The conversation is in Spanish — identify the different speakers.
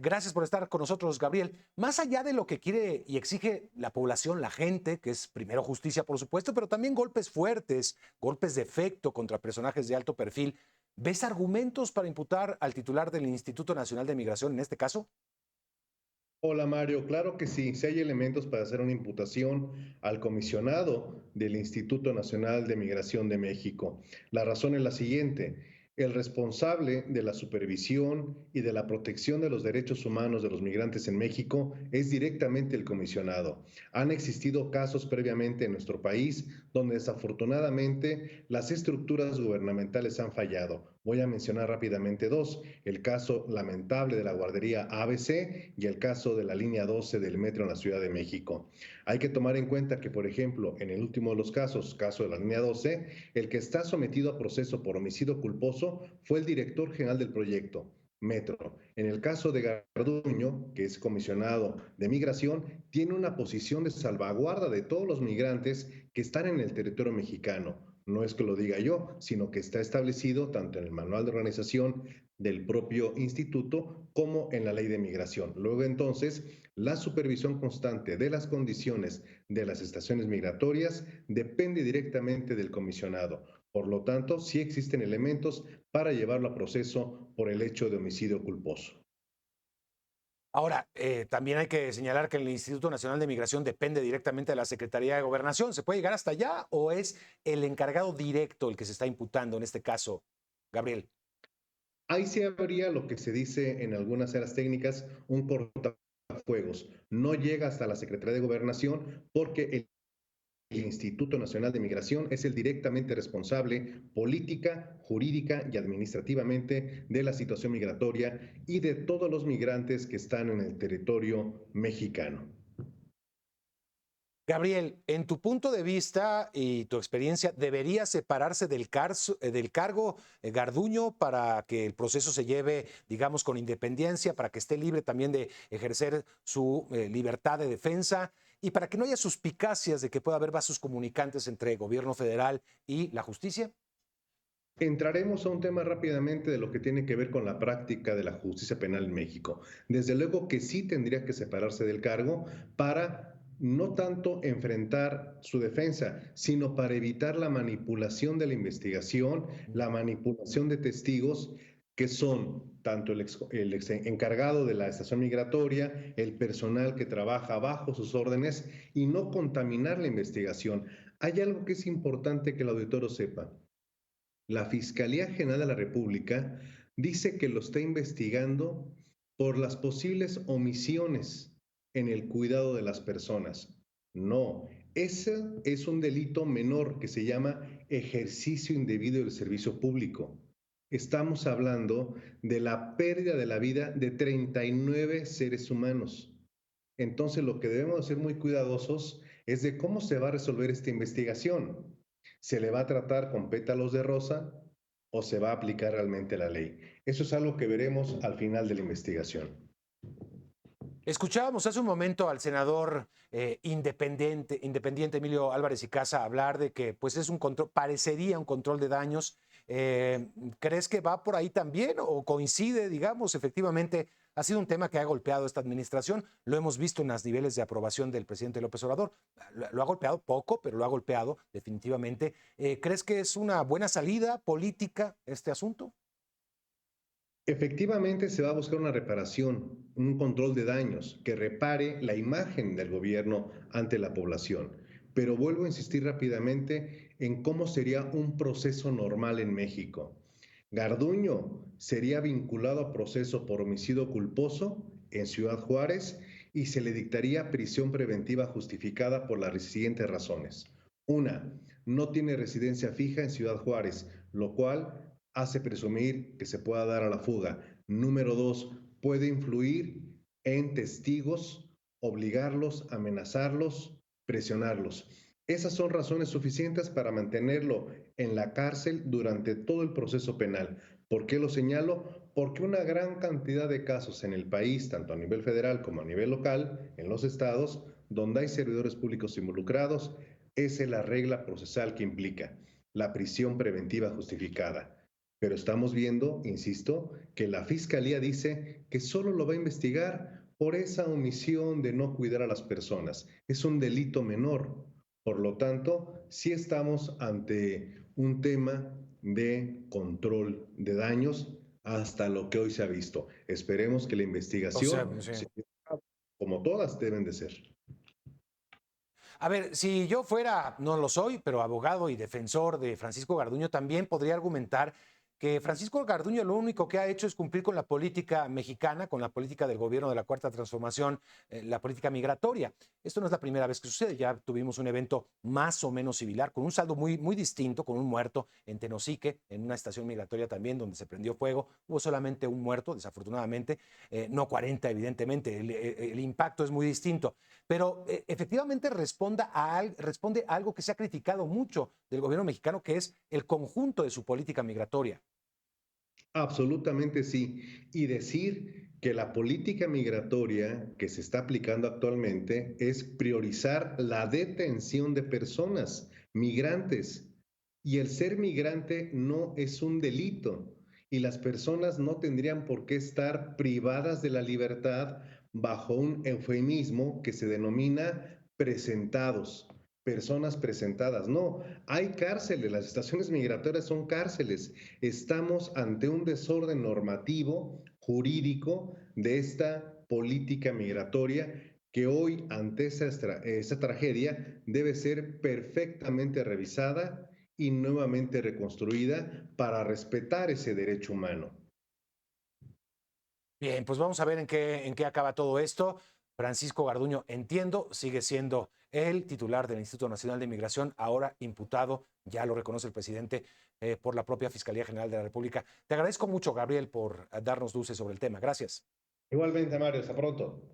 Speaker 1: Gracias por estar con nosotros, Gabriel. Más allá de lo que quiere y exige la población, la gente, que es primero justicia, por supuesto, pero también golpes fuertes, golpes de efecto contra personajes de alto perfil, ¿ves argumentos para imputar al titular del Instituto Nacional de Migración en este caso?
Speaker 2: Hola Mario, claro que sí, sí hay elementos para hacer una imputación al comisionado del Instituto Nacional de Migración de México. La razón es la siguiente: el responsable de la supervisión y de la protección de los derechos humanos de los migrantes en México es directamente el comisionado. Han existido casos previamente en nuestro país donde desafortunadamente las estructuras gubernamentales han fallado. Voy a mencionar rápidamente dos: el caso lamentable de la guardería ABC y el caso de la línea 12 del metro en la Ciudad de México. Hay que tomar en cuenta que, por ejemplo, en el último de los casos, caso de la línea 12, el que está sometido a proceso por homicidio culposo fue el director general del proyecto, Metro. En el caso de Garduño, que es comisionado de migración, tiene una posición de salvaguarda de todos los migrantes que están en el territorio mexicano. No es que lo diga yo, sino que está establecido tanto en el manual de organización del propio instituto como en la ley de migración. Luego entonces, la supervisión constante de las condiciones de las estaciones migratorias depende directamente del comisionado. Por lo tanto, sí existen elementos para llevarlo a proceso por el hecho de homicidio culposo.
Speaker 1: Ahora, también hay que señalar que el Instituto Nacional de Migración depende directamente de la Secretaría de Gobernación. ¿Se puede llegar hasta allá o es el encargado directo el que se está imputando en este caso, Gabriel?
Speaker 2: Ahí sí habría lo que se dice en algunas áreas técnicas, un cortafuegos. No llega hasta la Secretaría de Gobernación porque el Instituto Nacional de Migración es el directamente responsable política, jurídica y administrativamente de la situación migratoria y de todos los migrantes que están en el territorio mexicano.
Speaker 1: Gabriel, en tu punto de vista y tu experiencia, ¿debería separarse del cargo Garduño para que el proceso se lleve, digamos, con independencia, para que esté libre también de ejercer su libertad de defensa y para que no haya suspicacias de que pueda haber vasos comunicantes entre gobierno federal y la justicia?
Speaker 2: Entraremos a un tema rápidamente de lo que tiene que ver con la práctica de la justicia penal en México. Desde luego que sí tendría que separarse del cargo para no tanto enfrentar su defensa, sino para evitar la manipulación de la investigación, la manipulación de testigos que son tanto el encargado de la estación migratoria, el personal que trabaja bajo sus órdenes y no contaminar la investigación. Hay algo que es importante que el auditorio sepa: la Fiscalía General de la República dice que lo está investigando por las posibles omisiones en el cuidado de las personas. No, ese es un delito menor que se llama ejercicio indebido del servicio público. Estamos hablando de la pérdida de la vida de 39 seres humanos. Entonces, lo que debemos ser muy cuidadosos es de cómo se va a resolver esta investigación. ¿Se le va a tratar con pétalos de rosa o se va a aplicar realmente la ley? Eso es algo que veremos al final de la investigación.
Speaker 1: Escuchábamos hace un momento al senador independiente Emilio Álvarez y Casa hablar de que pues es un control, parecería un control de daños. ¿Crees que va por ahí también o coincide, digamos, efectivamente? Ha sido un tema que ha golpeado esta administración. Lo hemos visto en los niveles de aprobación del presidente López Obrador. Lo ha golpeado poco, pero lo ha golpeado definitivamente. ¿Crees que es una buena salida política este asunto?
Speaker 2: Efectivamente, se va a buscar una reparación, un control de daños que repare la imagen del gobierno ante la población. Pero vuelvo a insistir rápidamente en cómo sería un proceso normal en México. Garduño sería vinculado a proceso por homicidio culposo en Ciudad Juárez y se le dictaría prisión preventiva justificada por las siguientes razones. Una, no tiene residencia fija en Ciudad Juárez, lo cual hace presumir que se pueda dar a la fuga. Número dos, puede influir en testigos, obligarlos, amenazarlos, presionarlos. Esas son razones suficientes para mantenerlo en la cárcel durante todo el proceso penal. ¿Por qué lo señalo? Porque una gran cantidad de casos en el país, tanto a nivel federal como a nivel local, en los estados, donde hay servidores públicos involucrados, esa es la regla procesal que implica la prisión preventiva justificada. Pero estamos viendo, insisto, que la Fiscalía dice que solo lo va a investigar por esa omisión de no cuidar a las personas. Es un delito menor. Por lo tanto, sí estamos ante un tema de control de daños hasta lo que hoy se ha visto. Esperemos que la
Speaker 1: O sea,
Speaker 2: investigación,
Speaker 1: sí.
Speaker 2: como todas deben de ser.
Speaker 1: A ver, si yo fuera, no lo soy, pero abogado y defensor de Francisco Garduño, también podría argumentar que Francisco Garduño lo único que ha hecho es cumplir con la política mexicana, con la política del gobierno de la Cuarta Transformación, la política migratoria. Esto no es la primera vez que sucede, ya tuvimos un evento más o menos similar, con un saldo muy distinto, con un muerto en Tenosique, en una estación migratoria también, donde se prendió fuego. Hubo solamente un muerto, desafortunadamente, no 40, evidentemente, el impacto es muy distinto. Pero efectivamente responde a algo que se ha criticado mucho del gobierno mexicano, que es el conjunto de su política migratoria.
Speaker 2: Absolutamente sí. Y decir que la política migratoria que se está aplicando actualmente es priorizar la detención de personas migrantes. Y el ser migrante no es un delito. Y las personas no tendrían por qué estar privadas de la libertad bajo un eufemismo que se denomina presentados, personas presentadas. No, hay cárceles, las estaciones migratorias son cárceles. Estamos ante un desorden normativo, jurídico de esta política migratoria que hoy, ante esta tragedia, debe ser perfectamente revisada y nuevamente reconstruida para respetar ese derecho humano.
Speaker 1: Bien, pues vamos a ver en qué acaba todo esto. Francisco Garduño, entiendo, sigue siendo el titular del Instituto Nacional de Migración, ahora imputado, ya lo reconoce el presidente, por la propia Fiscalía General de la República. Te agradezco mucho, Gabriel, por darnos luces sobre el tema. Gracias.
Speaker 2: Igualmente, Mario, hasta pronto.